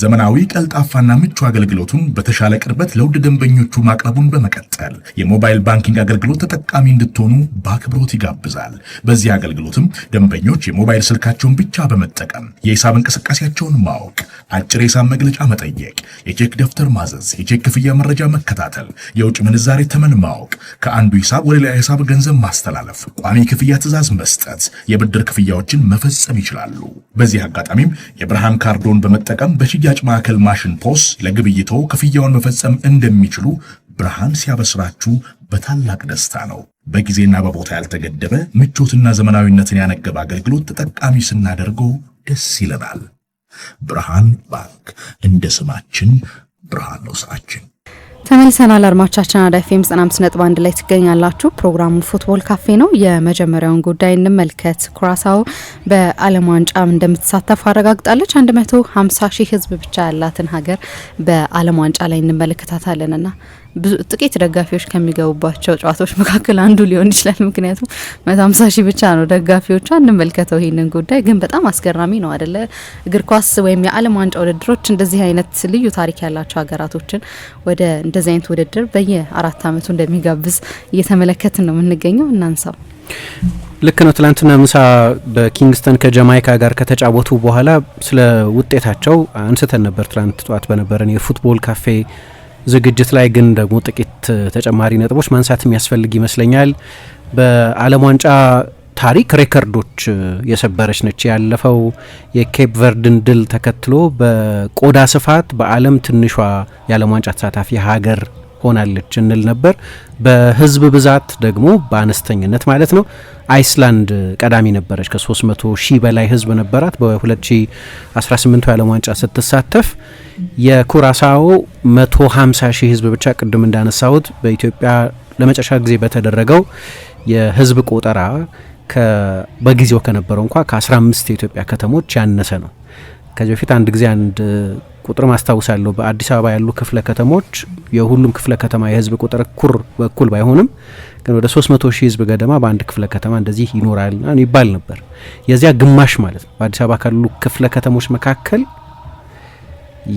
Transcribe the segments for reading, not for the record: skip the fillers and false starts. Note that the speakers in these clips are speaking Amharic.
ዘመናዊ ቀልጣፋና ምቹ አገልግሎቱን በተሻለ ቅርበት ለውድ ደንበኞቹ ማቅረቡን በመቀጠል የሞባይል ባንኪንግ አገልግሎት ተጠቃሚ እንድትሆኑ በአክብሮት ይጋብዛል። በዚህ አገልግሎትም ደንበኞች የሞባይል ስልካቸውን ብቻ በመጠቀም የሂሳብ እንቅስቃሴያቸውን ማወቅ፣ አጭር የሂሳብ መግለጫ መጠየቅ፣ የቼክ ደብተር ማዘዝ፣ የቼክ ክፍያ መረጃ መከታተል፣ የውጭ ምንዛሬ ተመን ማወቅ፣ ከአንዱ ሂሳብ ወደ ሌላ ሂሳብ ገንዘብ ማስተላለፍ፣ ቋሚ ክፍያ ትዕዛዝ መስጠት፣ የብድር ክፍያዎችን መፈጸም ይችላሉ። በዚህ አጋጣሚም የብርሃን ካርዶን በመጠቀም በሽያጭ ማዕከል ማሽን ፖስ ለግብይቶ ክፍያውን መፈጸም እንደሚችሉ ብርሃን ሲያበስራችሁ በታላቅ ደስታ ነው። በጊዜና በቦታ ያልተገደበ ምቾትና ዘመናዊነትን ያነገበ አገልግሎት ተጠቃሚ ስናደርገው ደስ ይለናል። ብርሃን ባንክ፣ እንደ ስማችን ብርሃን ነው ስራችን። ተመልሰናል። አድማጮቻችን አራዳ ኤፍኤም 95.1 ላይ ትገኛላችሁ። ፕሮግራሙ ፉትቦል ካፌ ነው። የመጀመሪያውን ጉዳይ እንመልከት። ኩራሳው በዓለም ዋንጫም እንደምትሳተፍ አረጋግጣለች። 150 ሺህ ሕዝብ ብቻ ያላትን ሀገር በዓለም ዋንጫ ላይ እንመለከታታለንና ብዙ ጥቂት ደጋፊዎች ከሚገቡባቸው ጨዋታዎች መካከል አንዱ ሊሆን ይችላል። ምክንያቱም 150 ሺህ ብቻ ነው ደጋፊዎቿ። እንመልከተው ይሄንን ጉዳይ ግን በጣም አስገራሚ ነው አይደለ? እግር ኳስ ወይም የዓለም ዋንጫ ውድድሮች እንደዚህ አይነት ልዩ ታሪክ ያላቸው ሀገራቶችን ወደ እንደዚህ አይነት ውድድር በየ4 ዓመቱ እንደሚጋብዝ እየተመለከትን ነው የምንገኘው። እናንሳው። ልክ ነው። ትላንትና ምሳ በኪንግስተን ከጃማይካ ጋር ከተጫወቱ በኋላ ስለ ውጤታቸው አንስተን ነበር ትላንት ጧት በነበረን የፉትቦል ካፌ ዝግጅት ላይ። ግን ደግሞ ጥቂት ተጨማሪ ነጥቦች ማንሳት የሚያስፈልግ ይመስለኛል። በዓለም ዋንጫ ታሪክ ሬከርዶች የሰበረች ነች። ያለፈው የኬፕ ቨርድን ድል ተከትሎ በቆዳ ስፋት በዓለም ትንሿ የዓለም ዋንጫ ተሳታፊ ሀገር ሆናለች እንል ነበር። በህዝብ ብዛት ደግሞ በአነስተኝነት ማለት ነው አይስላንድ ቀዳሚ ነበረች። ከ300 ሺህ በላይ ህዝብ ነበራት በ2018 የዓለም ዋንጫ ስትሳተፍ። የኩራሳኦ 150 ሺህ ህዝብ ብቻ ቅድም እንዳነሳሁት በኢትዮጵያ ለመጨረሻ ጊዜ በተደረገው የህዝብ ቆጠራ በጊዜው ከነበረው እንኳ ከ15 የኢትዮጵያ ከተሞች ያነሰ ነው። ከዚህ በፊት አንድ ጊዜ አንድ ቁጥር ማስታውሳለሁ። በአዲስ አበባ ያሉ ክፍለ ከተሞች የሁሉም ክፍለ ከተማ የህዝብ ቁጥር እኩል ባይሆንም ግን ወደ 300 ሺህ ህዝብ ገደማ በአንድ ክፍለ ከተማ እንደዚህ ይኖራል ይባል ነበር። የዚያ ግማሽ ማለት ነው። በአዲስ አበባ ካሉ ክፍለ ከተሞች መካከል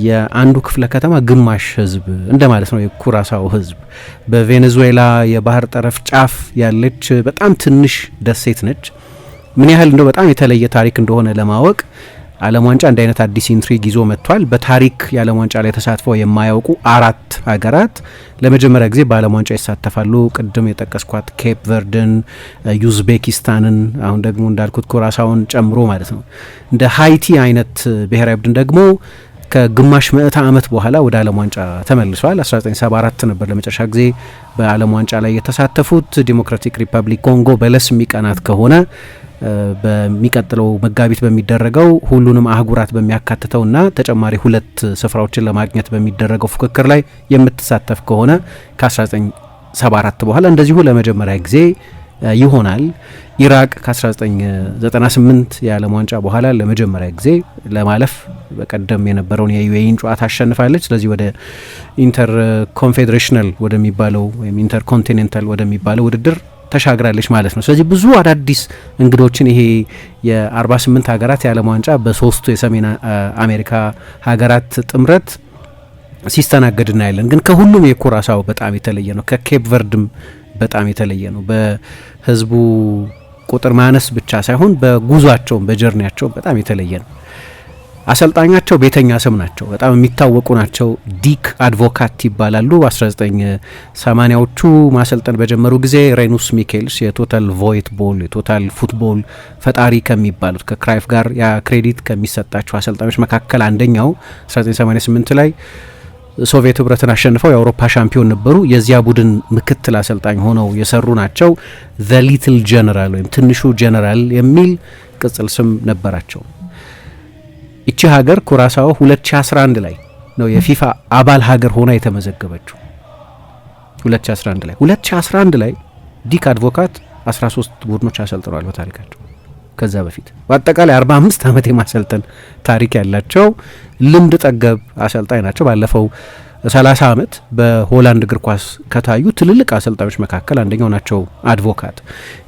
የአንዱ ክፍለ ከተማ ግማሽ ህዝብ እንደማለት ነው የኩራሳው ህዝብ። በቬኔዙዌላ የባህር ጠረፍ ጫፍ ያለች በጣም ትንሽ ደሴት ነች። ምን ያህል እንደው በጣም የተለየ ታሪክ እንደሆነ ለማወቅ ዓለም ዋንጫ እንደ አይነት አዲስ ኢንትሪግ ይዞ መጥቷል። በታሪክ የዓለም ዋንጫ ላይ ተሳትፈው የማያውቁ 4 ሀገራት ለመጀመሪያ ጊዜ በዓለም ዋንጫ ይሳተፋሉ። ቅድም የጠቀስኳት ኬፕ ቨርድን፣ ዩዝቤኪስታንን፣ አሁን ደግሞ እንዳልኩት ኩራሳውን ጨምሮ ማለት ነው። እንደ ሃይቲ አይነት ብሔራዊ ቡድን ደግሞ ከግማሽ ምዕተ ዓመት በኋላ ወደ ዓለም ዋንጫ ተመልሷል። 1974 ነበር ለመጨረሻ ጊዜ በዓለም ዋንጫ ላይ የተሳተፉት። ዲሞክራቲክ ሪፐብሊክ ኮንጎ በለስ የሚቀናት ከሆነ በሚቀጥለው መጋቢት በሚደረገው ሁሉንም አህጉራት በሚያካትተውና ተጨማሪ 2 ስፍራዎችን ለማግኘት በሚደረገው ፉክክር ላይ የምትሳተፍ ከሆነ ከ1974 በኋላ እንደዚሁ ለመጀመሪያ ጊዜ ይሆናል። ኢራቅ ከ1998 የዓለም ዋንጫ በኋላ ለመጀመሪያ ጊዜ ለማለፍ በቀደም የነበረውን የዩኤኢን ጨዋታ አሸንፋለች። ስለዚህ ወደ ኢንተር ኮንፌዴሬሽናል ወደሚባለው ወይም ኢንተር ኮንቲኔንታል ወደሚባለው ውድድር ተሻግራለች ማለት ነው። ስለዚህ ብዙ አዳዲስ እንግዶችን ይሄ የ48 ሀገራት የዓለም ዋንጫ በ3ቱ የሰሜን አሜሪካ ሀገራት ጥምረት ሲስተናገድ እናያለን። ግን ከሁሉም የኩራሳው በጣም የተለየ ነው። ከኬፕ ቨርድም በጣም የተለየ ነው። በህዝቡ ቁጥር ማነስ ብቻ ሳይሆን በጉዟቸው በጀርኒያቸው በጣም የተለየ ነው። አሰልጣኛቸው ቤተኛ ስም ናቸው። በጣም የሚታወቁ ናቸው። ዲክ አድቮካት ይባላሉ። 1980ዎቹ ማሰልጠን በጀመሩ ጊዜ ሬኑስ ሚኬልስ የቶታል ቮይት ቦል የቶታል ፉትቦል ፈጣሪ ከሚባሉት ከክራይፍ ጋር ያ ክሬዲት ከሚሰጣቸው አሰልጣኞች መካከል አንደኛው 1988 ላይ ሶቪየት ህብረትን አሸንፈው የአውሮፓ ሻምፒዮን ነበሩ። የዚያ ቡድን ምክትል አሰልጣኝ ሆነው የሰሩ ናቸው። ዘ ሊትል ጀነራል ወይም ትንሹ ጀነራል የሚል ቅጽል ስም ነበራቸው። ይቺ ሀገር ኩራሳው 2011 ላይ ነው የፊፋ አባል ሀገር ሆና የተመዘገበችው። 2011 ላይ ዲክ አድቮካት 13 ቡድኖች አሰልጥነዋል በታሪካቸው። ከዛ በፊት በአጠቃላይ 45 ዓመት የማሰልጠን ታሪክ ያላቸው ልምድ ጠገብ አሰልጣኝ ናቸው። ባለፈው 30 ዓመት በሆላንድ እግር ኳስ ከታዩ ትልልቅ አሰልጣኞች መካከል አንደኛው ናቸው። አድቮካት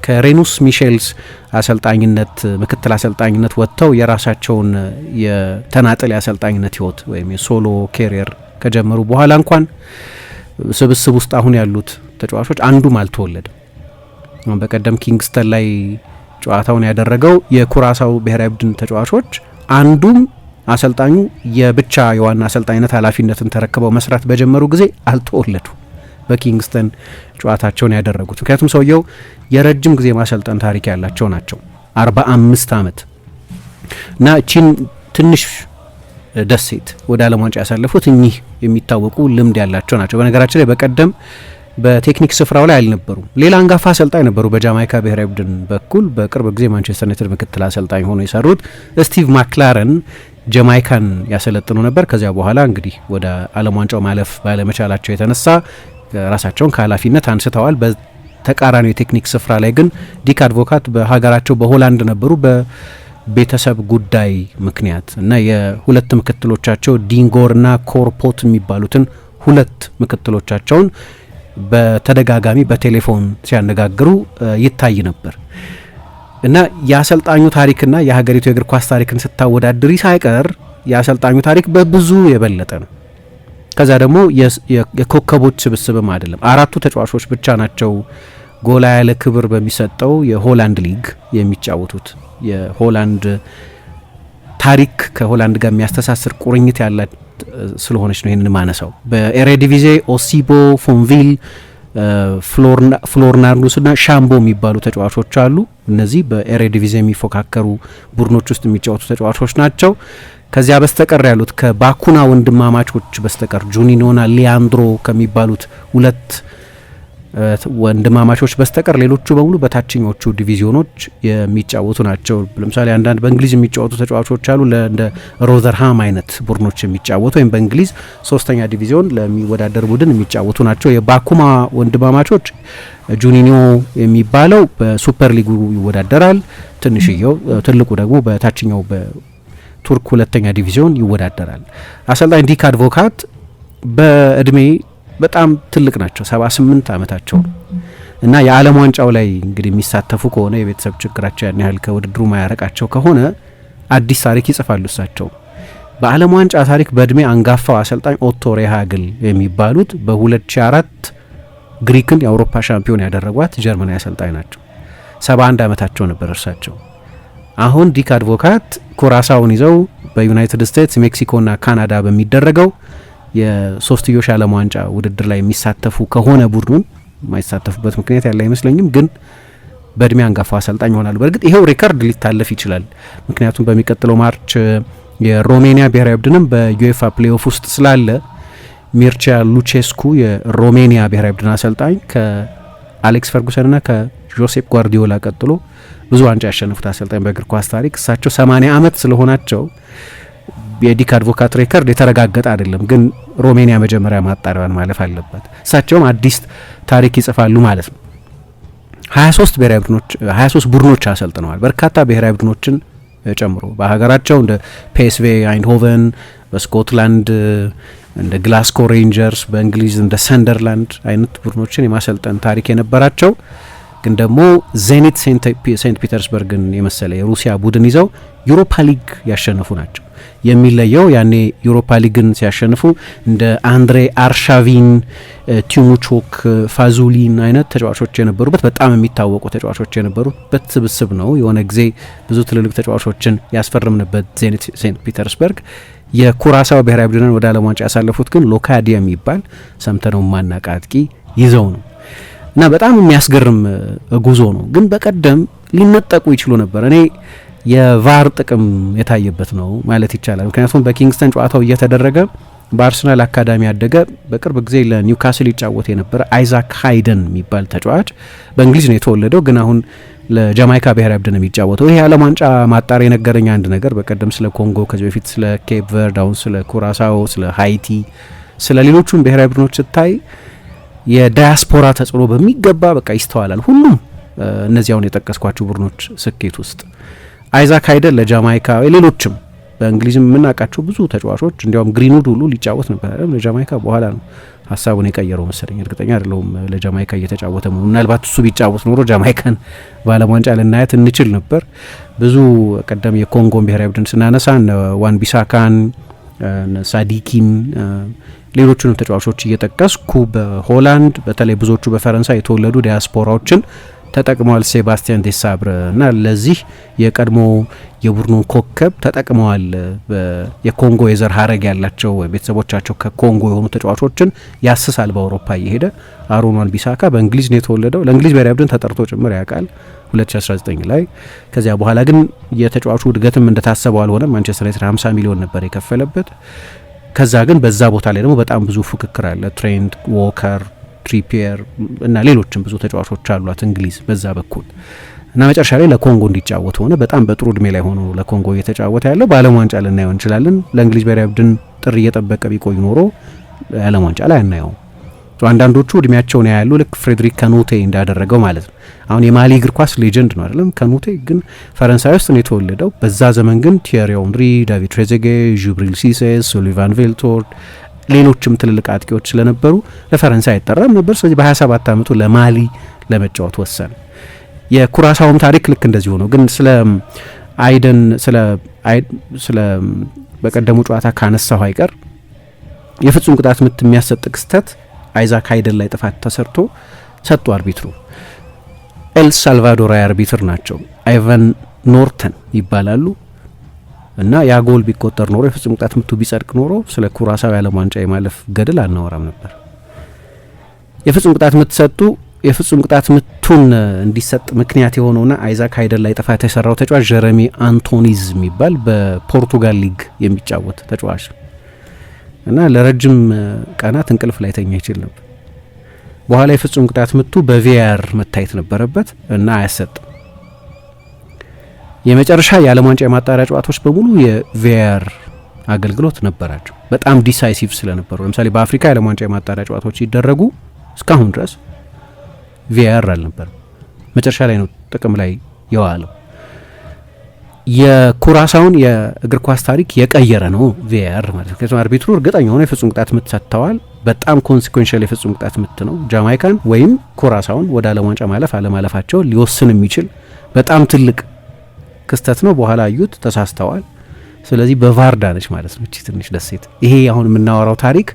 ከሬኑስ ሚሼልስ አሰልጣኝነት ምክትል አሰልጣኝነት ወጥተው የራሳቸውን የተናጠል አሰልጣኝነት ህይወት ወይም የሶሎ ኬሪየር ከጀመሩ በኋላ እንኳን ስብስብ ውስጥ አሁን ያሉት ተጫዋቾች አንዱም አልተወለደም። በቀደም ኪንግስተን ላይ ጨዋታውን ያደረገው የኩራሳው ብሔራዊ ቡድን ተጫዋቾች አንዱም አሰልጣኙ የብቻ የዋና አሰልጣኝነት ኃላፊነትን ተረክበው መስራት በጀመሩ ጊዜ አልተወለዱ በኪንግስተን ጨዋታቸውን ያደረጉት። ምክንያቱም ሰውየው የረጅም ጊዜ ማሰልጠን ታሪክ ያላቸው ናቸው። 45 ዓመት እና ቺን ትንሽ ደሴት ወደ ዓለም ዋንጫ ያሳለፉት እኚህ የሚታወቁ ልምድ ያላቸው ናቸው። በነገራችን ላይ በቀደም በቴክኒክ ስፍራው ላይ አልነበሩም። ሌላ አንጋፋ አሰልጣኝ ነበሩ በጃማይካ ብሔራዊ ቡድን በኩል በቅርብ ጊዜ ማንቸስተር ዩናይትድ ምክትል አሰልጣኝ ሆኖ የሰሩት ስቲቭ ማክላረን ጃማይካን ያሰለጥኑ ነበር። ከዚያ በኋላ እንግዲህ ወደ ዓለም ዋንጫው ማለፍ ባለመቻላቸው የተነሳ ራሳቸውን ከኃላፊነት አንስተዋል። በተቃራኒው የቴክኒክ ስፍራ ላይ ግን ዲክ አድቮካት በሀገራቸው በሆላንድ ነበሩ በቤተሰብ ጉዳይ ምክንያት እና የሁለት ምክትሎቻቸው ዲንጎርና ኮርፖት የሚባሉትን ሁለት ምክትሎቻቸውን በተደጋጋሚ በቴሌፎን ሲያነጋግሩ ይታይ ነበር እና የአሰልጣኙ ታሪክና የሀገሪቱ የእግር ኳስ ታሪክን ስታወዳድሪ ሳይቀር የአሰልጣኙ ታሪክ በብዙ የበለጠ ነው። ከዛ ደግሞ የኮከቦች ስብስብም አይደለም። 4 ተጫዋቾች ብቻ ናቸው ጎላ ያለ ክብር በሚሰጠው የሆላንድ ሊግ የሚጫወቱት። የሆላንድ ታሪክ ከሆላንድ ጋር የሚያስተሳስር ቁርኝት ያላት ስለሆነች ነው ይህንን ማነሳው። በኤሬዲቪዜ ኦሲቦ፣ ፎንቪል፣ ፍሎርናርዱስ እና ሻምቦ የሚባሉ ተጫዋቾች አሉ። እነዚህ በኤሬዲቪዜ የሚፎካከሩ ቡድኖች ውስጥ የሚጫወቱ ተጫዋቾች ናቸው። ከዚያ በስተቀር ያሉት ከባኩና ወንድማማቾች በስተቀር ጁኒኖና ሊያንድሮ ከሚባሉት 2 ወንድማማቾች በስተቀር ሌሎቹ በሙሉ በታችኞቹ ዲቪዚዮኖች የሚጫወቱ ናቸው። ለምሳሌ አንዳንድ በእንግሊዝ የሚጫወቱ ተጫዋቾች አሉ እንደ ሮዘርሃም አይነት ቡድኖች የሚጫወቱ ወይም በእንግሊዝ 3ኛ ዲቪዚዮን ለሚወዳደር ቡድን የሚጫወቱ ናቸው። የባኩማ ወንድማማቾች ጁኒኒዮ የሚባለው በሱፐር ሊጉ ይወዳደራል። ትንሽየው ትልቁ ደግሞ በታችኛው በቱርክ 2ኛ ዲቪዚዮን ይወዳደራል። አሰልጣኝ ዲክ አድቮካት በእድሜ በጣም ትልቅ ናቸው። 78 ዓመታቸው ነው እና የዓለም ዋንጫው ላይ እንግዲህ የሚሳተፉ ከሆነ የቤተሰብ ችግራቸው ያን ያህል ከውድድሩ ማያረቃቸው ከሆነ አዲስ ታሪክ ይጽፋሉ። እሳቸው በዓለም ዋንጫ ታሪክ በእድሜ አንጋፋው አሰልጣኝ ኦቶ ሬሃግል የሚባሉት በ2004 ግሪክን የአውሮፓ ሻምፒዮን ያደረጓት ጀርመናዊ አሰልጣኝ ናቸው። 71 ዓመታቸው ነበር እርሳቸው። አሁን ዲክ አድቮካት ኩራሳውን ይዘው በዩናይትድ ስቴትስ ሜክሲኮና ካናዳ በሚደረገው የሶስትዮሽ ዓለም ዋንጫ ውድድር ላይ የሚሳተፉ ከሆነ ቡድኑን የማይሳተፉበት ምክንያት ያለ አይመስለኝም፣ ግን በእድሜ አንጋፋ አሰልጣኝ ይሆናሉ። በእርግጥ ይሄው ሪከርድ ሊታለፍ ይችላል። ምክንያቱም በሚቀጥለው ማርች የሮሜኒያ ብሔራዊ ቡድንም በዩኤፋ ፕሌይኦፍ ውስጥ ስላለ ሚርቻ ሉቼስኩ የሮሜኒያ ብሔራዊ ቡድን አሰልጣኝ ከአሌክስ ፈርጉሰንና ከጆሴፕ ጓርዲዮላ ቀጥሎ ብዙ ዋንጫ ያሸነፉት አሰልጣኝ በእግር ኳስ ታሪክ እሳቸው 80 ዓመት ስለሆናቸው የዲክ አድቮካት ሬከርድ የተረጋገጠ አይደለም፣ ግን ሮሜኒያ መጀመሪያ ማጣሪያዋን ማለፍ አለባት። እሳቸውም አዲስ ታሪክ ይጽፋሉ ማለት ነው። 23 ቡድኖች አሰልጥነዋል። በርካታ ብሔራዊ ቡድኖችን ጨምሮ በሀገራቸው እንደ ፒኤስቪ አይንድሆቨን፣ በስኮትላንድ እንደ ግላስኮ ሬንጀርስ፣ በእንግሊዝ እንደ ሰንደርላንድ አይነት ቡድኖችን የማሰልጠን ታሪክ የነበራቸው ግን ደግሞ ዜኒት ሴንት ፒተርስበርግን የመሰለ የሩሲያ ቡድን ይዘው ዩሮፓ ሊግ ያሸነፉ ናቸው። የሚለየው ያኔ ዩሮፓ ሊግን ሲያሸንፉ እንደ አንድሬ አርሻቪን፣ ቲሙቾክ፣ ፋዙሊን አይነት ተጫዋቾች የነበሩበት በጣም የሚታወቁ ተጫዋቾች የነበሩበት ስብስብ ነው። የሆነ ጊዜ ብዙ ትልልቅ ተጫዋቾችን ያስፈረምንበት ዜኒት ሴንት ፒተርስበርግ። የኩራሳው ብሔራዊ ቡድንን ወደ ዓለም ዋንጫ ያሳለፉት ግን ሎካዲያ የሚባል ሰምተነው ማናውቅ አጥቂ ይዘው ነው እና በጣም የሚያስገርም ጉዞ ነው። ግን በቀደም ሊነጠቁ ይችሉ ነበር። እኔ የቫር ጥቅም የታየበት ነው ማለት ይቻላል። ምክንያቱም በኪንግስተን ጨዋታው እየተደረገ በአርሰናል አካዳሚ ያደገ በቅርብ ጊዜ ለኒውካስል ይጫወት የነበረ አይዛክ ሃይደን የሚባል ተጫዋች በእንግሊዝ ነው የተወለደው፣ ግን አሁን ለጃማይካ ብሔራዊ ቡድን የሚጫወተው። ይሄ የዓለም ዋንጫ ማጣሪያ የነገረኝ አንድ ነገር፣ በቀደም ስለ ኮንጎ፣ ከዚህ በፊት ስለ ኬፕ ቨርድ፣ አሁን ስለ ኩራሳኦ፣ ስለ ሃይቲ፣ ስለ ሌሎቹም ብሔራዊ ቡድኖች ስታይ የዳያስፖራ ተጽዕኖ በሚገባ በቃ ይስተዋላል። ሁሉም እነዚያውን የጠቀስኳቸው ቡድኖች ስኬት ውስጥ አይዛክ ሃይደን ለጃማይካ፣ ሌሎችም በእንግሊዝም የምናውቃቸው ብዙ ተጫዋቾች እንዲያውም ግሪንውድ ሁሉ ሊጫወት ነበር አይደል ለጃማይካ። በኋላ ነው ሀሳቡን የቀየረው መሰለኝ፣ እርግጠኛ አይደለሁም ለጃማይካ እየተጫወተ ነው። ምናልባት እሱ ቢጫወት ኖሮ ጃማይካን በዓለም ዋንጫ ልናያት እንችል ነበር። ብዙ ቀደም የኮንጎን ብሔራዊ ቡድን ስናነሳ ዋን ቢሳካን፣ ሳዲኪን፣ ሌሎቹንም ተጫዋቾች እየጠቀስኩ በሆላንድ በተለይ ብዙዎቹ በፈረንሳይ የተወለዱ ዲያስፖራዎችን ተጠቅመዋል። ሴባስቲያን ዴሳብረ እና ለዚህ የቀድሞ የቡድኑን ኮከብ ተጠቅመዋል። የኮንጎ የዘር ሀረግ ያላቸው ቤተሰቦቻቸው ከኮንጎ የሆኑ ተጫዋቾችን ያስሳል በአውሮፓ እየሄደ። አሮን ዋን ቢሳካ በእንግሊዝ ነው የተወለደው። ለእንግሊዝ ብሔራዊ ቡድን ተጠርቶ ጭምር ያውቃል 2019 ላይ። ከዚያ በኋላ ግን የተጫዋቹ እድገትም እንደታሰበው አልሆነም። ማንቸስተር ዩናይትድ 50 ሚሊዮን ነበር የከፈለበት። ከዛ ግን በዛ ቦታ ላይ ደግሞ በጣም ብዙ ፉክክር አለ። ትሬንት፣ ዎከር፣ ትሪፒየር እና ሌሎችም ብዙ ተጫዋቾች አሏት እንግሊዝ በዛ በኩል እና መጨረሻ ላይ ለኮንጎ እንዲጫወት ሆነ። በጣም በጥሩ እድሜ ላይ ሆኖ ለኮንጎ እየተጫወተ ያለው በዓለም ዋንጫ ልናየው እንችላለን። ለእንግሊዝ ብሔራዊ ቡድን ጥሪ እየጠበቀ ቢቆይ ኖሮ የዓለም ዋንጫ ላይ አናየው። አንዳንዶቹ እድሜያቸውን ያያሉ፣ ልክ ፍሬድሪክ ከኑቴ እንዳደረገው ማለት ነው። አሁን የማሊ እግር ኳስ ሌጀንድ ነው አይደለም ከኑቴ፣ ግን ፈረንሳይ ውስጥ ነው የተወለደው። በዛ ዘመን ግን ቲየሪ ኦንሪ፣ ዳቪድ ትሬዜጌ፣ ጁብሪል ሲሴ፣ ሱሊቫን ቬልቶርድ ሌሎችም ትልልቅ አጥቂዎች ስለነበሩ ለፈረንሳይ አይጠራም ነበር። ስለዚህ በ27 ዓመቱ ለማሊ ለመጫወት ወሰነ። የኩራሳውም ታሪክ ልክ እንደዚህ ሆኖ ግን ስለ አይደን ስለ በቀደሙ ጨዋታ ካነሳው አይቀር የፍጹም ቅጣት ምት የሚያሰጥ ክስተት አይዛክ አይደን ላይ ጥፋት ተሰርቶ ሰጡ አርቢትሩ። ኤል ሳልቫዶራዊ አርቢትር ናቸው፣ አይቫን ኖርተን ይባላሉ። እና ያ ጎል ቢቆጠር ኖሮ የፍጹም ቅጣት ምቱ ቢጸድቅ ኖሮ ስለ ኩራሳው የዓለም ዋንጫ የማለፍ ገድል አናወራም ነበር። የፍጹም ቅጣት ምት ሰጡ። የፍጹም ቅጣት ምቱን እንዲሰጥ ምክንያት የሆነውና አይዛክ አይደን ላይ ጥፋት የሰራው ተጫዋች ጀረሚ አንቶኒዝ የሚባል በፖርቱጋል ሊግ የሚጫወት ተጫዋች እና ለረጅም ቀናት እንቅልፍ ላይ ተኛ ይችል ነበር። በኋላ የፍጹም ቅጣት ምቱ በቪአር መታየት ነበረበት እና አያሰጥም። የመጨረሻ የዓለም ዋንጫ የማጣሪያ ጨዋታዎች በሙሉ የቪአር አገልግሎት ነበራቸው። በጣም ዲሳይሲቭ ስለነበሩ ለምሳሌ በአፍሪካ የዓለም ዋንጫ የማጣሪያ ጨዋታዎች ሲደረጉ እስካሁን ድረስ ቪአር አልነበረም። መጨረሻ ላይ ነው ጥቅም ላይ የዋለው። የኩራሳውን የእግር ኳስ ታሪክ የቀየረ ነው ቪአር ማለት ነው። ከዚያ አርቢትሩ እርግጠኛ ሆነ የፍጹም ቅጣት ምት ሰጥተዋል። በጣም ኮንሲኩዌንሻል የፍጹም ቅጣት ምት ነው። ጃማይካን ወይም ኩራሳውን ወደ ዓለም ዋንጫ ማለፍ አለማለፋቸው ሊወስን የሚችል በጣም ትልቅ ክስተት ነው። በኋላ አዩት፣ ተሳስተዋል። ስለዚህ በቫርዳ ነች ማለት ነው እቺ ትንሽ ደሴት። ይሄ አሁን የምናወራው ታሪክ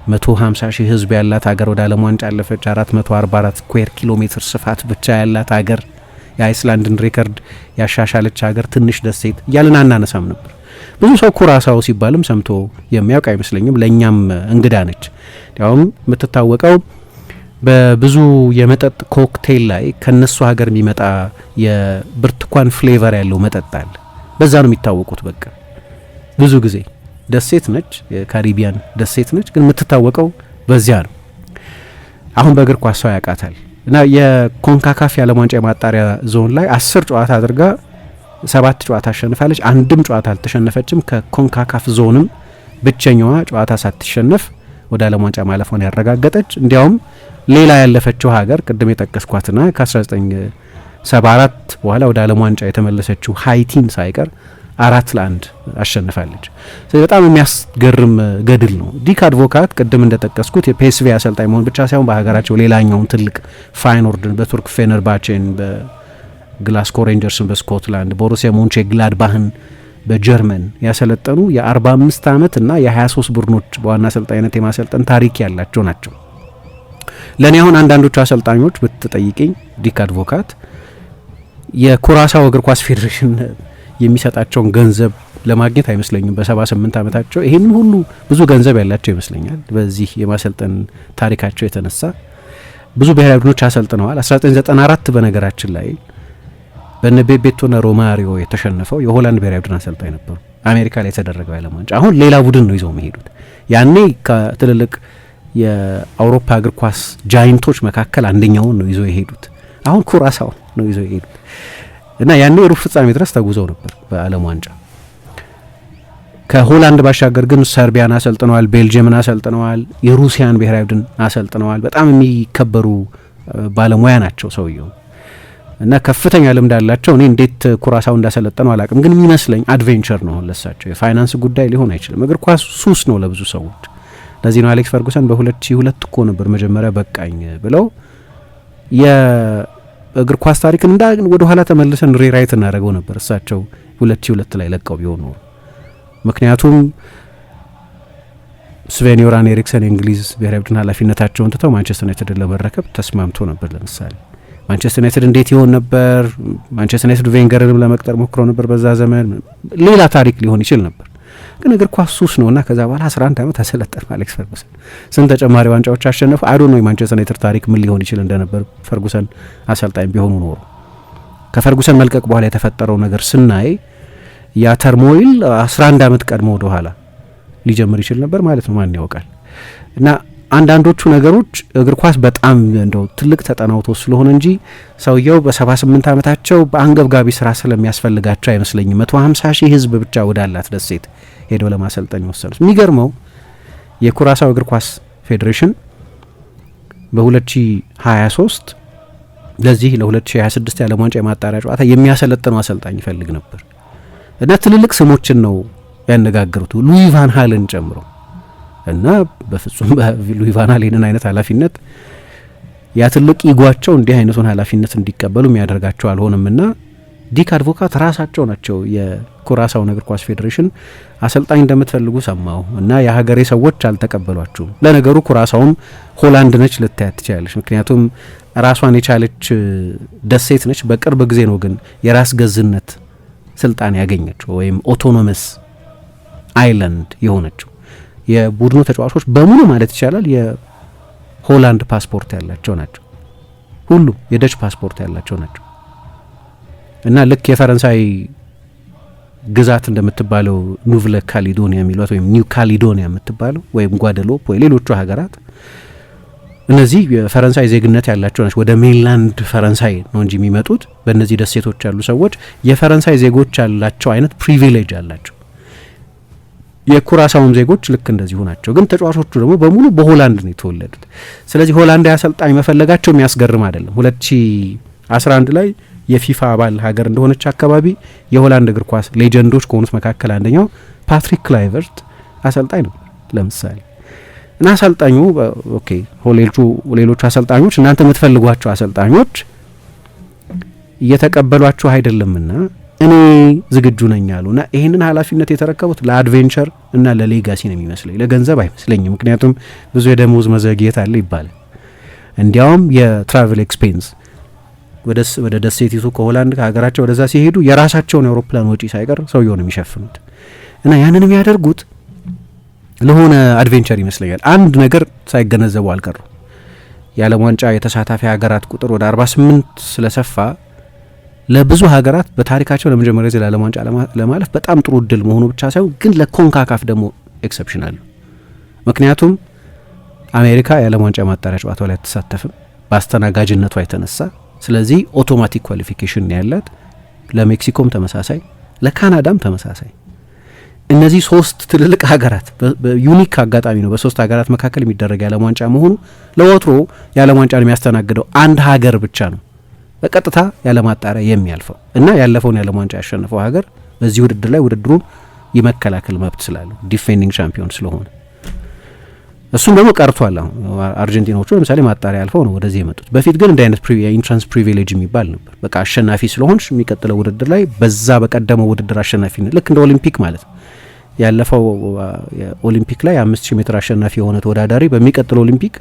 150 ሺህ ህዝብ ያላት ሀገር ወደ ዓለም ዋንጫ ያለፈች 444 ስኩዌር ኪሎ ሜትር ስፋት ብቻ ያላት ሀገር የአይስላንድን ሬከርድ ያሻሻለች ሀገር ትንሽ ደሴት እያልን አናነሳም ነበር። ብዙ ሰው ኩራሳው ሲባልም ሰምቶ የሚያውቅ አይመስለኝም። ለእኛም እንግዳ ነች። ያውም የምትታወቀው በብዙ የመጠጥ ኮክቴል ላይ ከነሱ ሀገር የሚመጣ የብርቱካን ፍሌቨር ያለው መጠጥ አለ። በዛ ነው የሚታወቁት። በቃ ብዙ ጊዜ ደሴት ነች፣ የካሪቢያን ደሴት ነች፣ ግን የምትታወቀው በዚያ ነው። አሁን በእግር ኳስ ሰው ያውቃታል። እና የኮንካካፍ የዓለም ዋንጫ የማጣሪያ ዞን ላይ 10 ጨዋታ አድርጋ 7 ጨዋታ አሸንፋለች። አንድም ጨዋታ አልተሸነፈችም። ከኮንካካፍ ዞንም ብቸኛዋ ጨዋታ ሳትሸነፍ ወደ ዓለም ዋንጫ ማለፏን ያረጋገጠች። እንዲያውም ሌላ ያለፈችው ሀገር ቅድም የጠቀስኳትና ከ1974 በኋላ ወደ ዓለም ዋንጫ የተመለሰችው ሃይቲን ሳይቀር 4-1 አሸንፋለች። ስለዚህ በጣም የሚያስገርም ገድል ነው። ዲክ አድቮካት ቅድም እንደጠቀስኩት የፒኤስቪ አሰልጣኝ መሆን ብቻ ሳይሆን በሀገራቸው ሌላኛውን ትልቅ ፋይኖርድን በቱርክ ፌነርባቼን፣ በግላስኮ ሬንጀርስን በስኮትላንድ፣ ቦሩሲያ ሞንቼ ግላድባህን በጀርመን ያሰለጠኑ የ45 ዓመት እና የ23 ቡድኖች በዋና አሰልጣኝነት የማሰልጠን ታሪክ ያላቸው ናቸው። ለእኔ አሁን አንዳንዶቹ አሰልጣኞች ብትጠይቅኝ ዲክ አድቮካት የኩራሳው እግር ኳስ ፌዴሬሽን የሚሰጣቸውን ገንዘብ ለማግኘት አይመስለኝም። በ78 ዓመታቸው ይህን ሁሉ ብዙ ገንዘብ ያላቸው ይመስለኛል። በዚህ የማሰልጠን ታሪካቸው የተነሳ ብዙ ብሔራዊ ቡድኖች አሰልጥነዋል። 1994 በነገራችን ላይ በነ ቤቤቶና ሮማሪዮ የተሸነፈው የሆላንድ ብሔራዊ ቡድን አሰልጣኝ ነበሩ። አሜሪካ ላይ የተደረገው የዓለም ዋንጫ አሁን ሌላ ቡድን ነው ይዘው የሚሄዱት። ያኔ ከትልልቅ የአውሮፓ እግር ኳስ ጃይንቶች መካከል አንደኛውን ነው ይዘው የሄዱት። አሁን ኩራሳው ነው ይዘው የሄዱት እና ያኔ ሩብ ፍጻሜ ድረስ ተጉዘው ነበር በዓለም ዋንጫ። ከሆላንድ ባሻገር ግን ሰርቢያን አሰልጥነዋል፣ ቤልጅየምን አሰልጥነዋል፣ የሩሲያን ብሔራዊ ቡድን አሰልጥነዋል። በጣም የሚከበሩ ባለሙያ ናቸው ሰውየው። እና ከፍተኛ ልምድ አላቸው። እኔ እንዴት ኩራሳው እንዳሰለጠነው አላቅም፣ ግን የሚመስለኝ አድቬንቸር ነው ለሳቸው። የፋይናንስ ጉዳይ ሊሆን አይችልም። እግር ኳስ ሱስ ነው ለብዙ ሰዎች። ለዚህ ነው አሌክስ ፈርጉሰን በ2002 እኮ ነበር መጀመሪያ በቃኝ ብለው የእግር ኳስ ታሪክን ወደ ኋላ ተመልሰን ሪራይት እናደርገው ነበር እሳቸው 2002 ላይ ለቀው ቢሆን ኖሮ። ምክንያቱም ስቬን ዮራን ኤሪክሰን የእንግሊዝ ብሔራዊ ቡድን ኃላፊነታቸውን ትተው ማንቸስተር ዩናይትድን ለመረከብ ተስማምቶ ነበር። ለምሳሌ ማንቸስተር ዩናይትድ እንዴት ይሆን ነበር? ማንቸስተር ዩናይትድ ቬንገርንም ለመቅጠር ሞክሮ ነበር በዛ ዘመን። ሌላ ታሪክ ሊሆን ይችል ነበር። ግን እግር ኳስ ሱስ ነውና ከዛ በኋላ 11 ዓመት አሰለጠነ አሌክስ ፈርጉሰን። ስንት ተጨማሪ ዋንጫዎች አሸነፉ። አይ ዶንት ኖ የማንቸስተር ዩናይትድ ታሪክ ምን ሊሆን ይችል እንደነበር ፈርጉሰን አሰልጣኝ ቢሆኑ ኖሮ። ከፈርጉሰን መልቀቅ በኋላ የተፈጠረው ነገር ስናይ ያ ተርሞይል 11 ዓመት ቀድሞ ወደ ኋላ ሊጀምር ይችል ነበር ማለት ነው። ማን ያውቃል። እና አንዳንዶቹ ነገሮች እግር ኳስ በጣም እንደው ትልቅ ተጠናውቶ ስለሆነ እንጂ ሰውየው በ78 ዓመታቸው በአንገብጋቢ ስራ ስለሚያስፈልጋቸው አይመስለኝም 150 ሺህ ህዝብ ብቻ ወዳላት ደሴት ሄደው ለማሰልጠን ወሰኑት። የሚገርመው የኩራሳው እግር ኳስ ፌዴሬሽን በ2023 ለዚህ ለ2026 የዓለም ዋንጫ የማጣሪያ ጨዋታ የሚያሰለጥነው አሰልጣኝ ይፈልግ ነበር እና ትልልቅ ስሞችን ነው ያነጋገሩት ሉዊ ቫን ሃልን ጨምሮ እና በፍጹም ሉዊ ቫን ሃልን አይነት ኃላፊነት ያ ትልቅ ኢጓቸው እንዲህ አይነቱን ኃላፊነት እንዲቀበሉ የሚያደርጋቸው አልሆነምና ዲክ አድቮካት ራሳቸው ናቸው የኩራሳው እግር ኳስ ፌዴሬሽን አሰልጣኝ እንደምትፈልጉ ሰማው እና የሀገሬ ሰዎች አልተቀበሏችሁም። ለነገሩ ኩራሳውም ሆላንድ ነች ልታያት ትችላለች፣ ምክንያቱም ራሷን የቻለች ደሴት ነች። በቅርብ ጊዜ ነው ግን የራስ ገዝነት ስልጣን ያገኘችው ወይም ኦቶኖመስ አይላንድ የሆነችው። የቡድኑ ተጫዋቾች በሙሉ ማለት ይቻላል የሆላንድ ፓስፖርት ያላቸው ናቸው። ሁሉም የደች ፓስፖርት ያላቸው ናቸው እና ልክ የፈረንሳይ ግዛት እንደምትባለው ኑቭለ ካሊዶኒያ የሚሏት ወይም ኒው ካሊዶኒያ የምትባለው ወይም ጓደሎፕ ወይ ሌሎቹ ሀገራት እነዚህ የፈረንሳይ ዜግነት ያላቸው ናቸው። ወደ ሜንላንድ ፈረንሳይ ነው እንጂ የሚመጡት በእነዚህ ደሴቶች ያሉ ሰዎች የፈረንሳይ ዜጎች ያላቸው አይነት ፕሪቪሌጅ አላቸው። የኩራሳውም ዜጎች ልክ እንደዚሁ ናቸው። ግን ተጫዋቾቹ ደግሞ በሙሉ በሆላንድ ነው የተወለዱት። ስለዚህ ሆላንድ አሰልጣኝ መፈለጋቸው የሚያስገርም አይደለም። 2011 ላይ የፊፋ አባል ሀገር እንደሆነች አካባቢ የሆላንድ እግር ኳስ ሌጀንዶች ከሆኑት መካከል አንደኛው ፓትሪክ ክላይቨርት አሰልጣኝ ነው ለምሳሌ። እና አሰልጣኙ ኦኬ ሌሎቹ አሰልጣኞች እናንተ የምትፈልጓቸው አሰልጣኞች እየተቀበሏችሁ አይደለምና እኔ ዝግጁ ነኝ አሉና ይሄንን ኃላፊነት የተረከቡት ለአድቬንቸር እና ለሌጋሲ ነው የሚመስለኝ፣ ለገንዘብ አይመስለኝም። ምክንያቱም ብዙ የደሞዝ መዘግየት አለ ይባላል። እንዲያውም የትራቨል ኤክስፔንስ ወደ ደሴቲቱ ከሆላንድ ከሀገራቸው ወደዛ ሲሄዱ የራሳቸውን የአውሮፕላን ወጪ ሳይቀር ሰውየው ነው የሚሸፍኑት። እና ያንን የሚያደርጉት ለሆነ አድቬንቸር ይመስለኛል። አንድ ነገር ሳይገነዘቡ አልቀሩ። የዓለም ዋንጫ የተሳታፊ ሀገራት ቁጥር ወደ 48 ስለሰፋ ለብዙ ሀገራት በታሪካቸው ለመጀመሪያ ጊዜ ለዓለም ዋንጫ ለማለፍ በጣም ጥሩ እድል መሆኑ ብቻ ሳይሆን ግን ለኮንካካፍ ደግሞ ኤክሰፕሽናል። ምክንያቱም አሜሪካ የዓለም ዋንጫ ማጣሪያ ጨዋታው ላይ አትሳተፍም በአስተናጋጅነቷ የተነሳ። ስለዚህ ኦቶማቲክ ኳሊፊኬሽን ያላት፣ ለሜክሲኮም ተመሳሳይ፣ ለካናዳም ተመሳሳይ። እነዚህ ሶስት ትልልቅ ሀገራት በዩኒክ አጋጣሚ ነው በሶስት ሀገራት መካከል የሚደረግ የዓለም ዋንጫ መሆኑ። ለወትሮ የዓለም ዋንጫን የሚያስተናግደው አንድ ሀገር ብቻ ነው በቀጥታ ያለማጣሪያ የሚያልፈው እና ያለፈውን የዓለም ዋንጫ ያሸነፈው ሀገር በዚህ ውድድር ላይ ውድድሩን የመከላከል መብት ስላለው ዲፌንዲንግ ቻምፒዮን ስለሆነ እሱም ደግሞ ቀርቷል። አሁን አርጀንቲናዎቹ ለምሳሌ ማጣሪያ አልፈው ነው ወደዚህ የመጡት። በፊት ግን እንደ አይነት የኢንትራንስ ፕሪቪሌጅ የሚባል ነበር። በቃ አሸናፊ ስለሆንሽ የሚቀጥለው ውድድር ላይ በዛ በቀደመው ውድድር አሸናፊነት ልክ እንደ ኦሊምፒክ ማለት ነው። ያለፈው ኦሊምፒክ ላይ 5000 ሜትር አሸናፊ የሆነ ተወዳዳሪ በሚቀጥለው ኦሊምፒክ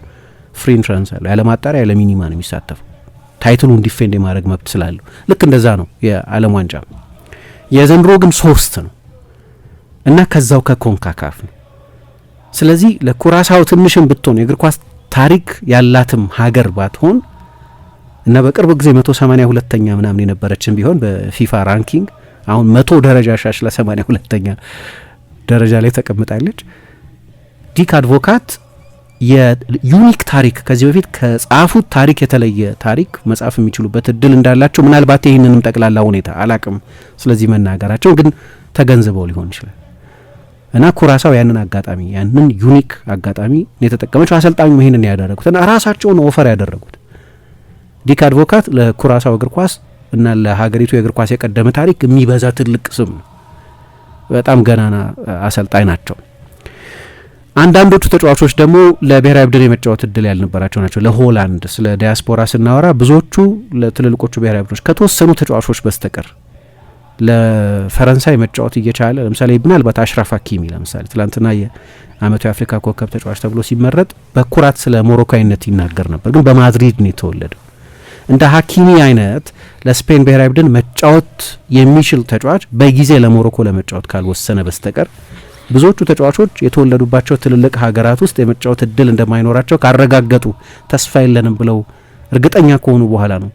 ፍሪ ኢንትራንስ አለ። ያለ ማጣሪያ ያለ ሚኒማ ነው የሚሳተፈው ታይትሉን ዲፌንድ የማድረግ መብት ስላለው። ልክ እንደዛ ነው የዓለም ዋንጫ። የዘንድሮ ግን 3 ነው እና ከዛው ከኮንካካፍ ነው። ስለዚህ ለኩራሳው ትንሽም ብትሆን የእግር ኳስ ታሪክ ያላትም ሀገር ባትሆን እና በቅርብ ጊዜ 182ኛ ምናምን የነበረችን ቢሆን በፊፋ ራንኪንግ አሁን 100 ደረጃ ሻሽላ 82ኛ ደረጃ ላይ ተቀምጣለች። ዲክ አድቮካት የዩኒክ ታሪክ ከዚህ በፊት ከጻፉት ታሪክ የተለየ ታሪክ መጻፍ የሚችሉበት እድል እንዳላቸው ምናልባት ይህንንም ጠቅላላ ሁኔታ አላቅም ስለዚህ መናገራቸው ግን ተገንዝበው ሊሆን ይችላል። እና ኩራሳው ያንን አጋጣሚ ያንን ዩኒክ አጋጣሚ የተጠቀመችው አሰልጣኙ ይሄንን ያደረጉት እና ራሳቸው ነው ኦፈር ያደረጉት ዲክ አድቮካት ለኩራሳው እግር ኳስ እና ለሀገሪቱ የእግር ኳስ የቀደመ ታሪክ የሚበዛ ትልቅ ስም ነው። በጣም ገናና አሰልጣኝ ናቸው። አንዳንዶቹ ተጫዋቾች ደግሞ ለብሔራዊ ቡድን የመጫወት እድል ያልነበራቸው ናቸው። ለሆላንድ ስለ ዲያስፖራ ስናወራ ብዙዎቹ ለትልልቆቹ ብሔራዊ ቡድኖች ከተወሰኑ ተጫዋቾች በስተቀር ለፈረንሳይ መጫወት እየቻለ ለምሳሌ ምናልባት አሽራፍ ሀኪሚ ለምሳሌ ትላንትና የአመቱ የአፍሪካ ኮከብ ተጫዋች ተብሎ ሲመረጥ በኩራት ስለ ሞሮካዊነት ይናገር ነበር። ግን በማድሪድ ነው የተወለደው። እንደ ሀኪሚ አይነት ለስፔን ብሔራዊ ቡድን መጫወት የሚችል ተጫዋች በጊዜ ለሞሮኮ ለመጫወት ካልወሰነ በስተቀር ብዙዎቹ ተጫዋቾች የተወለዱባቸው ትልልቅ ሀገራት ውስጥ የመጫወት እድል እንደማይኖራቸው ካረጋገጡ ተስፋ የለንም ብለው እርግጠኛ ከሆኑ በኋላ ነው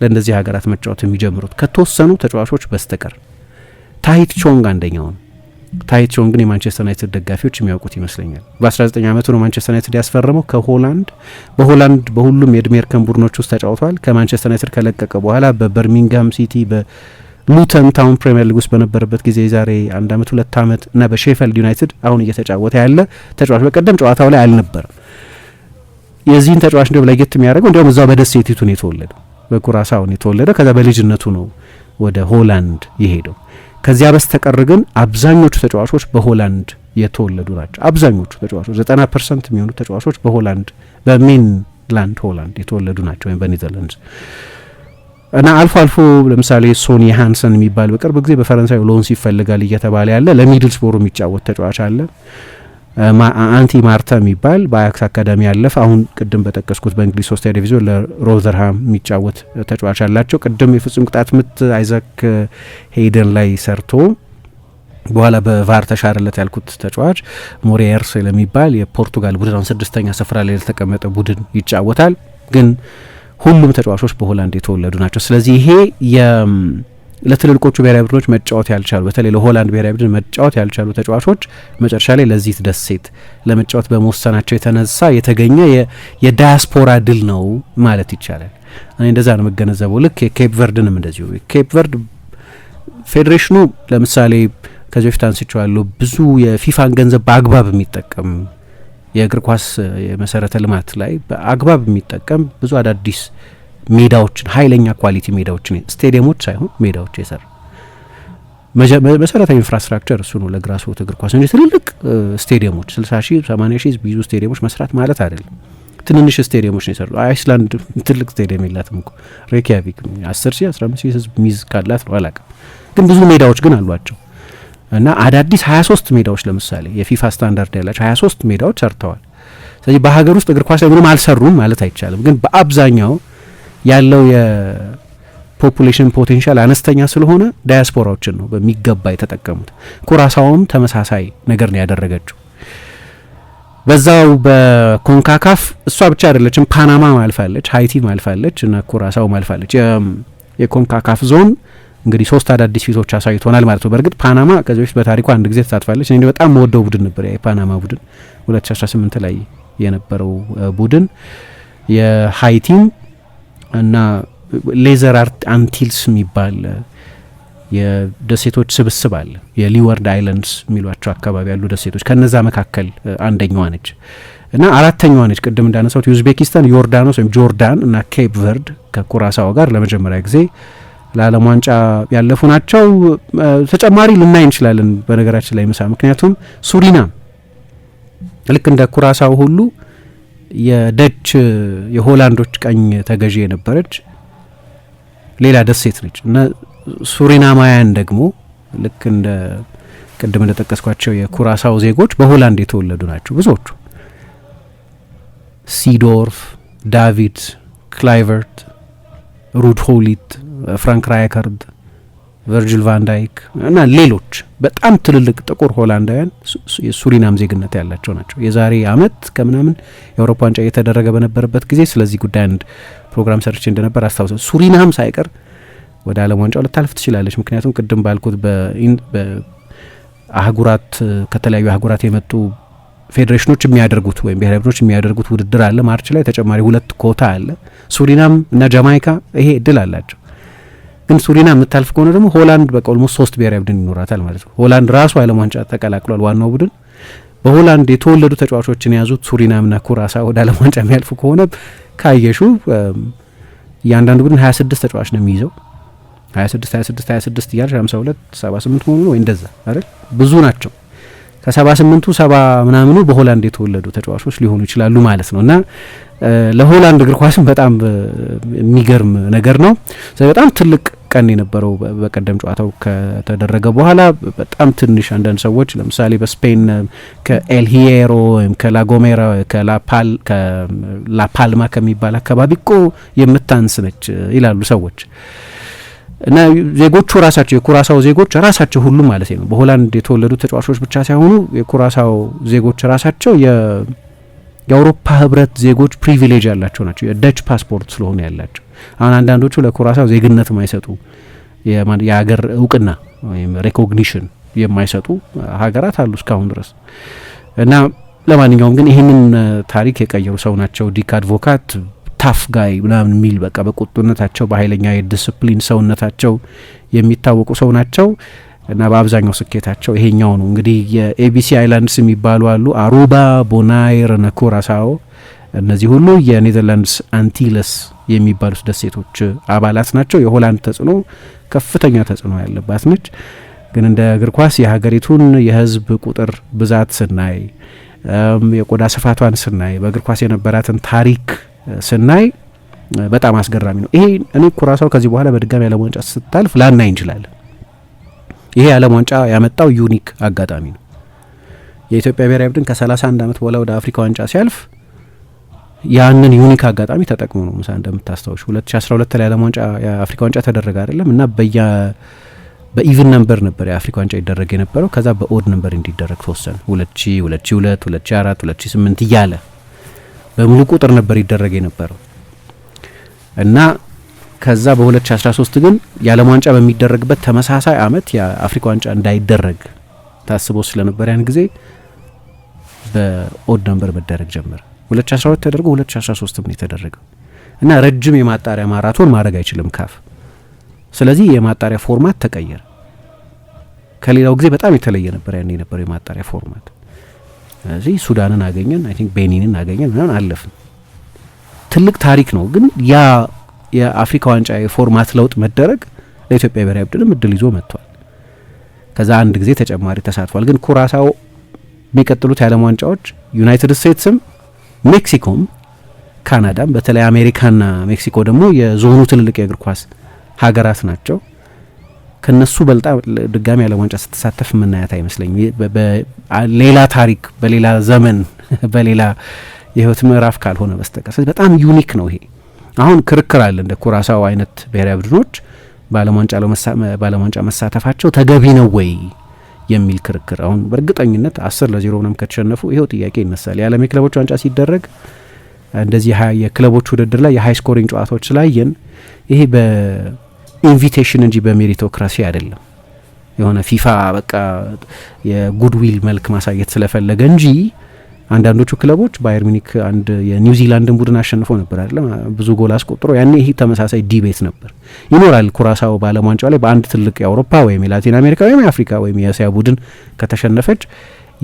ለእንደዚህ ሀገራት መጫወት የሚጀምሩት ከተወሰኑ ተጫዋቾች በስተቀር። ታሂት ቾንግ አንደኛው ነው። ታሂት ቾንግ ግን የማንቸስተር ዩናይትድ ደጋፊዎች የሚያውቁት ይመስለኛል። በ19 ዓመቱ ነው ማንቸስተር ዩናይትድ ያስፈረመው ከሆላንድ። በሆላንድ በሁሉም የእድሜ እርከን ቡድኖች ውስጥ ተጫውቷል። ከማንቸስተር ዩናይትድ ከለቀቀ በኋላ በበርሚንግሃም ሲቲ፣ በሉተን ታውን ፕሪሚየር ሊግ ውስጥ በነበረበት ጊዜ የዛሬ 1 ዓመት 2 ዓመት እና በሼፈልድ ዩናይትድ አሁን እየተጫወተ ያለ ተጫዋች በቀደም ጨዋታው ላይ አልነበረም። የዚህን ተጫዋች እንደው ለየት የሚያደርገው እንዲያውም እዛው በደሴቲቱ ነው የተወለደው፣ በኩራሳው ነው የተወለደው። ከዛ በልጅነቱ ነው ወደ ሆላንድ የሄደው። ከዚያ በስተቀር ግን አብዛኞቹ ተጫዋቾች በሆላንድ የተወለዱ ናቸው። አብዛኞቹ ተጫዋቾች 90% የሚሆኑ ተጫዋቾች በሆላንድ በሜንላንድ ሆላንድ የተወለዱ ናቸው ወይም በኔዘርላንድስ እና አልፎ አልፎ ለምሳሌ ሶኒ ሃንሰን የሚባል በቅርብ ጊዜ በፈረንሳይ ሎንስ ይፈልጋል እየተባለ ያለ ለሚድልስቦሮ የሚጫወት ተጫዋች አለ። አንቲ ማርታ የሚባል በአያክስ አካዳሚ ያለፈ አሁን ቅድም በጠቀስኩት በእንግሊዝ 3ኛ ዲቪዚዮን ለሮዘርሃም የሚጫወት ተጫዋች አላቸው። ቅድም የፍጹም ቅጣት ምት አይዛክ ሄይደን ላይ ሰርቶ በኋላ በቫር ተሻረለት ያልኩት ተጫዋች ሞሪየርስ ለሚባል የፖርቱጋል ቡድን አሁን 6ኛ ስፍራ ላይ የተቀመጠ ቡድን ይጫወታል። ግን ሁሉም ተጫዋቾች በሆላንድ የተወለዱ ናቸው። ስለዚህ ይሄ ለትልልቆቹ ብሔራዊ ቡድኖች መጫወት ያልቻሉ በተለይ ለሆላንድ ብሔራዊ ቡድን መጫወት ያልቻሉ ተጫዋቾች መጨረሻ ላይ ለዚህ ደሴት ለመጫወት በመወሰናቸው የተነሳ የተገኘ የዳያስፖራ ድል ነው ማለት ይቻላል። እኔ እንደዛ ነው መገነዘበው። ልክ የኬፕ ቨርድንም እንደዚሁ ኬፕ ቨርድ ፌዴሬሽኑ ለምሳሌ ከዚህ በፊት አንስቼዋለሁ ብዙ የፊፋን ገንዘብ በአግባብ የሚጠቀም የእግር ኳስ የመሰረተ ልማት ላይ በአግባብ የሚጠቀም ብዙ አዳዲስ ሜዳዎችን ኃይለኛ ኳሊቲ ሜዳዎችን ስቴዲየሞች ሳይሆን ሜዳዎች የሰራ መሰረታዊ ኢንፍራስትራክቸር እሱ ነው ለግራስሩት እግር ኳስ እንጂ ትልልቅ ስቴዲየሞች 60 ሺህ 80 ሺህ ብዙ ስቴዲየሞች መስራት ማለት አይደለም። ትንንሽ ስቴዲየሞች ነው የሰሩ። አይስላንድ ትልቅ ስቴዲየም የላትም እኮ ሬኪያቪክ 10 ሺህ 15 ሺህ ህዝብ ሚዝ ካላት ነው አላውቅም። ግን ብዙ ሜዳዎች ግን አሏቸው እና አዳዲስ 23 ሜዳዎች ለምሳሌ የፊፋ ስታንዳርድ ያላቸው 23 ሜዳዎች ሰርተዋል። ስለዚህ በሀገር ውስጥ እግር ኳስ ላይ ምንም አልሰሩም ማለት አይቻልም። ግን በአብዛኛው ያለው የፖፑሌሽን ፖቴንሻል አነስተኛ ስለሆነ ዳያስፖራዎችን ነው በሚገባ የተጠቀሙት። ኩራሳውም ተመሳሳይ ነገር ነው ያደረገችው። በዛው በኮንካካፍ እሷ ብቻ አይደለችም፣ ፓናማ ማልፋለች፣ ሃይቲ ማልፋለች እና ኩራሳው ማልፋለች። የኮንካካፍ ዞን እንግዲህ 3 አዳዲስ ፊቶች አሳይቶናል ማለት ነው። በእርግጥ ፓናማ ከዚህ በፊት በታሪኳ አንድ ጊዜ ተሳትፋለች። እኔ በጣም መወደው ቡድን ነበር የፓናማ ቡድን 2018 ላይ የነበረው ቡድን። የሃይቲም እና ሌዘር አንቲልስ የሚባል የደሴቶች ስብስብ አለ። የሊወርድ አይላንድስ የሚሏቸው አካባቢ ያሉ ደሴቶች ከነዛ መካከል አንደኛዋ ነች እና አራተኛዋ ነች። ቅድም እንዳነሳሁት ዩዝቤኪስታን፣ ዮርዳኖስ ወይም ጆርዳን እና ኬፕ ቨርድ ከኩራሳው ጋር ለመጀመሪያ ጊዜ ለዓለም ዋንጫ ያለፉ ናቸው። ተጨማሪ ልናይ እንችላለን በነገራችን ላይ ምሳ። ምክንያቱም ሱሪናም ልክ እንደ ኩራሳው ሁሉ የደች የሆላንዶች ቀኝ ተገዢ የነበረች ሌላ ደሴት ነች እና ሱሪናማውያን ደግሞ ልክ እንደ ቅድም እንደጠቀስኳቸው የኩራሳው ዜጎች በሆላንድ የተወለዱ ናቸው ብዙዎቹ። ሲዶርፍ፣ ዳቪድ ክላይቨርት፣ ሩድ ሆሊት፣ ፍራንክ ራይካርድ፣ ቨርጅል ቫን ዳይክ እና ሌሎች በጣም ትልልቅ ጥቁር ሆላንዳውያን የሱሪናም ዜግነት ያላቸው ናቸው። የዛሬ አመት ከምናምን የአውሮፓ ዋንጫ እየተደረገ በነበረበት ጊዜ ስለዚህ ጉዳይ አንድ ፕሮግራም ሰርቼ እንደነበር አስታውሳለሁ። ሱሪናም ሳይቀር ወደ ዓለም ዋንጫው ልታልፍ ትችላለች። ምክንያቱም ቅድም ባልኩት በአህጉራት ከተለያዩ አህጉራት የመጡ ፌዴሬሽኖች የሚያደርጉት ወይም ብሔራዊ ቡድኖች የሚያደርጉት ውድድር አለ። ማርች ላይ ተጨማሪ 2 ኮታ አለ። ሱሪናም እና ጃማይካ ይሄ እድል አላቸው። ግን ሱሪናም የምታልፍ ከሆነ ደግሞ ሆላንድ በቃ ኦልሞስት 3 ብሔራዊ ቡድን ይኖራታል ማለት ነው። ሆላንድ ራሱ ዓለም ዋንጫ ተቀላቅሏል። ዋናው ቡድን በሆላንድ የተወለዱ ተጫዋቾችን የያዙት ሱሪናምና ኩራሳ ወደ ዓለም ዋንጫ የሚያልፉ ከሆነ ካየሹ እያንዳንዱ ቡድን 26 ተጫዋች ነው የሚይዘው 26 እያልሽ 52 78 መሆኑ ነው እንደዛ አይደል ብዙ ናቸው ከ78ቱ 70 ምናምኑ በሆላንድ የተወለዱ ተጫዋቾች ሊሆኑ ይችላሉ ማለት ነውና ለሆላንድ እግር ኳስም በጣም የሚገርም ነገር ነው በጣም ትልቅ ቀን የነበረው በቀደም ጨዋታው ከተደረገ በኋላ በጣም ትንሽ አንዳንድ ሰዎች ለምሳሌ በስፔን ከኤል ሂየሮ ወይም ከላጎሜራ ከላፓልማ ከሚባል አካባቢ እኮ የምታንስ ነች ይላሉ ሰዎች እና ዜጎቹ ራሳቸው የኩራሳው ዜጎች ራሳቸው ሁሉ ማለት ነው በሆላንድ የተወለዱ ተጫዋቾች ብቻ ሳይሆኑ የኩራሳው ዜጎች ራሳቸው የአውሮፓ ህብረት ዜጎች ፕሪቪሌጅ ያላቸው ናቸው የደች ፓስፖርት ስለሆነ ያላቸው አሁን አንዳንዶቹ ለኩራሳው ዜግነት የማይሰጡ የሀገር እውቅና ወይም ሬኮግኒሽን የማይሰጡ ሀገራት አሉ እስካሁን ድረስ እና ለማንኛውም ግን ይህንን ታሪክ የቀየሩ ሰው ናቸው ዲክ አድቮካት ታፍ ጋይ ምናምን የሚል በቃ በቁጡነታቸው በኃይለኛ የዲስፕሊን ሰውነታቸው የሚታወቁ ሰው ናቸው እና በአብዛኛው ስኬታቸው ይሄኛው ነው እንግዲህ የኤቢሲ አይላንድስ የሚባሉ አሉ አሩባ ቦናይር እና ኩራሳኦ እነዚህ ሁሉ የኔዘርላንድስ አንቲለስ የሚባሉት ደሴቶች አባላት ናቸው የሆላንድ ተጽዕኖ ከፍተኛ ተጽዕኖ ያለባት ነች ግን እንደ እግር ኳስ የሀገሪቱን የህዝብ ቁጥር ብዛት ስናይ የቆዳ ስፋቷን ስናይ በእግር ኳስ የነበራትን ታሪክ ስናይ በጣም አስገራሚ ነው ይሄ እኔ ኩራሳው ከዚህ በኋላ በድጋሚ ዓለም ዋንጫ ስታልፍ ላናይ እንችላለን ይሄ ዓለም ዋንጫ ያመጣው ዩኒክ አጋጣሚ ነው የኢትዮጵያ ብሔራዊ ቡድን ከ31 ዓመት በኋላ ወደ አፍሪካ ዋንጫ ሲያልፍ ያንን ዩኒክ አጋጣሚ ተጠቅሞ ነው ምሳ እንደምታስታውሽ 2012 ላይ ዓለም ዋንጫ የአፍሪካ ዋንጫ ተደረገ አይደለም እና በኢቭን ነምበር ነበር የአፍሪካ ዋንጫ ይደረግ የነበረው ከዛ በኦድ ነምበር እንዲደረግ ተወሰነ 2002 2004 2008 እያለ በሙሉ ቁጥር ነበር ይደረግ የነበረው እና ከዛ በ2013 ግን የዓለም ዋንጫ በሚደረግበት ተመሳሳይ አመት የአፍሪካ ዋንጫ እንዳይደረግ ታስቦ ስለነበር ያን ጊዜ በኦድ ነምበር መደረግ ጀመረ 2012 ተደርጎ 2013 ነው የተደረገው እና ረጅም የማጣሪያ ማራቶን ማድረግ አይችልም ካፍ ስለዚህ የማጣሪያ ፎርማት ተቀየረ ከሌላው ጊዜ በጣም የተለየ ነበር ያን የነበረው የማጣሪያ ፎርማት ስለዚህ ሱዳንን አገኘን አይ ቲንክ ቤኒንን አገኘን ምናምን አለፍን ትልቅ ታሪክ ነው ግን ያ የአፍሪካ ዋንጫ የፎርማት ለውጥ መደረግ ለኢትዮጵያ ብሔራዊ ቡድን እድል ይዞ መጥቷል ከዛ አንድ ጊዜ ተጨማሪ ተሳትፏል ግን ኩራሳው የሚቀጥሉት የዓለም ዋንጫዎች ዩናይትድ ስቴትስም ሜክሲኮም ካናዳም በተለይ አሜሪካና ሜክሲኮ ደግሞ የዞኑ ትልልቅ የእግር ኳስ ሀገራት ናቸው ከነሱ በልጣ ድጋሚ ዓለም ዋንጫ ስትሳተፍ ምናያት አይመስለኝም በሌላ ታሪክ በሌላ ዘመን በሌላ የህይወት ምዕራፍ ካልሆነ በስተቀር ስለዚህ በጣም ዩኒክ ነው ይሄ አሁን ክርክር አለ እንደ ኩራሳው አይነት ብሔራዊ ቡድኖች በዓለም ዋንጫ መሳተፋቸው ተገቢ ነው ወይ የሚል ክርክር አሁን በእርግጠኝነት 10-0 ምናምን ከተሸነፉ ይሄው ጥያቄ ይነሳል የዓለም የክለቦች ዋንጫ ሲደረግ እንደዚህ የክለቦች ውድድር ላይ የሃይ ስኮሪንግ ጨዋታዎች ስላየን ይሄ በኢንቪቴሽን እንጂ በሜሪቶክራሲ አይደለም የሆነ ፊፋ በቃ የጉድዊል መልክ ማሳየት ስለፈለገ እንጂ አንዳንዶቹ ክለቦች ባየር ሚኒክ አንድ የኒውዚላንድን ቡድን አሸንፎ ነበር አይደለም ብዙ ጎል አስቆጥሮ ያኔ ይሄ ተመሳሳይ ዲቤት ነበር ይኖራል ኩራሳው በዓለም ዋንጫው ላይ በአንድ ትልቅ የአውሮፓ ወይም የላቲን አሜሪካ ወይም የአፍሪካ ወይም የእስያ ቡድን ከተሸነፈች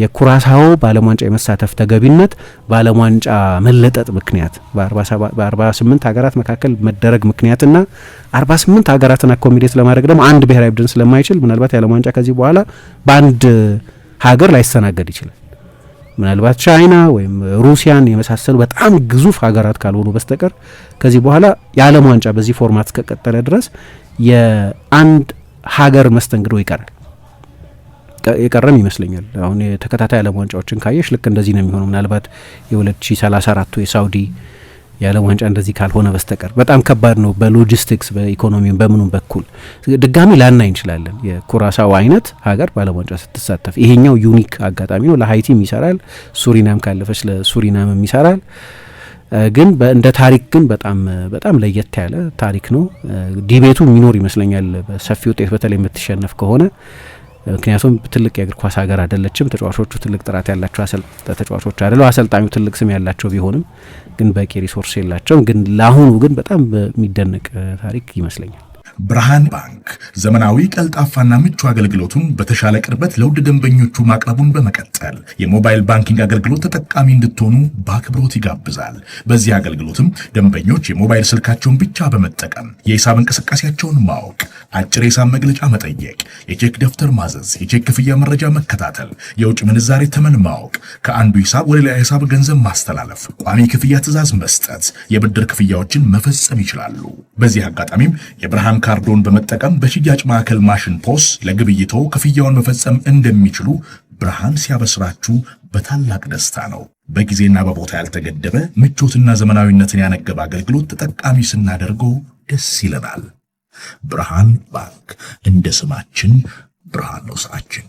የኩራሳው በዓለም ዋንጫ የመሳተፍ ተገቢነት በዓለም ዋንጫ መለጠጥ ምክንያት በ48 ሀገራት መካከል መደረግ ምክንያትና 48 ሀገራትን አኮሚዴት ለማድረግ ደግሞ አንድ ብሔራዊ ቡድን ስለማይችል ምናልባት የዓለም ዋንጫ ከዚህ በኋላ በአንድ ሀገር ላይስተናገድ ይችላል ምናልባት ቻይና ወይም ሩሲያን የመሳሰሉ በጣም ግዙፍ ሀገራት ካልሆኑ በስተቀር ከዚህ በኋላ የዓለም ዋንጫ በዚህ ፎርማት ከቀጠለ ድረስ የአንድ ሀገር መስተንግዶ ይቀራል የቀረም ይመስለኛል አሁን የተከታታይ ዓለም ዋንጫዎችን ካየሽ ልክ እንደዚህ ነው የሚሆነው ምናልባት የ2034 የሳውዲ የዓለም ዋንጫ እንደዚህ ካልሆነ በስተቀር በጣም ከባድ ነው በሎጂስቲክስ በኢኮኖሚም በምኑም በኩል ድጋሚ ላናይ እንችላለን የኩራሳው አይነት ሀገር በዓለም ዋንጫ ስትሳተፍ ይሄኛው ዩኒክ አጋጣሚ ነው ለሃይቲም ይሰራል ሱሪናም ካለፈች ለሱሪናምም ይሰራል ግን እንደ ታሪክ ግን በጣም ለየት ያለ ታሪክ ነው ዲቤቱ የሚኖር ይመስለኛል በሰፊ ውጤት በተለይ የምትሸነፍ ከሆነ ምክንያቱም ትልቅ የእግር ኳስ ሀገር አይደለችም ተጫዋቾቹ ትልቅ ጥራት ያላቸው ተጫዋቾች አይደሉ አሰልጣኙ ትልቅ ስም ያላቸው ቢሆንም ግን በቂ ሪሶርስ የላቸውም ግን ለአሁኑ ግን በጣም የሚደነቅ ታሪክ ይመስለኛል ብርሃን ባንክ ዘመናዊ ቀልጣፋና ምቹ አገልግሎቱን በተሻለ ቅርበት ለውድ ደንበኞቹ ማቅረቡን በመቀጠል የሞባይል ባንኪንግ አገልግሎት ተጠቃሚ እንድትሆኑ በአክብሮት ይጋብዛል። በዚህ አገልግሎትም ደንበኞች የሞባይል ስልካቸውን ብቻ በመጠቀም የሂሳብ እንቅስቃሴያቸውን ማወቅ፣ አጭር የሂሳብ መግለጫ መጠየቅ፣ የቼክ ደብተር ማዘዝ፣ የቼክ ክፍያ መረጃ መከታተል፣ የውጭ ምንዛሬ ተመን ማወቅ፣ ከአንዱ ሂሳብ ወደ ሌላ ሂሳብ ገንዘብ ማስተላለፍ፣ ቋሚ ክፍያ ትዕዛዝ መስጠት፣ የብድር ክፍያዎችን መፈጸም ይችላሉ። በዚህ አጋጣሚም የብርሃን ካርዶን በመጠቀም በሽያጭ ማዕከል ማሽን ፖስ ለግብይቶ ክፍያውን መፈጸም እንደሚችሉ ብርሃን ሲያበስራችሁ በታላቅ ደስታ ነው። በጊዜና በቦታ ያልተገደበ ምቾትና ዘመናዊነትን ያነገበ አገልግሎት ተጠቃሚ ስናደርገው ደስ ይለናል። ብርሃን ባንክ፣ እንደ ስማችን ብርሃን ነው ስራችን።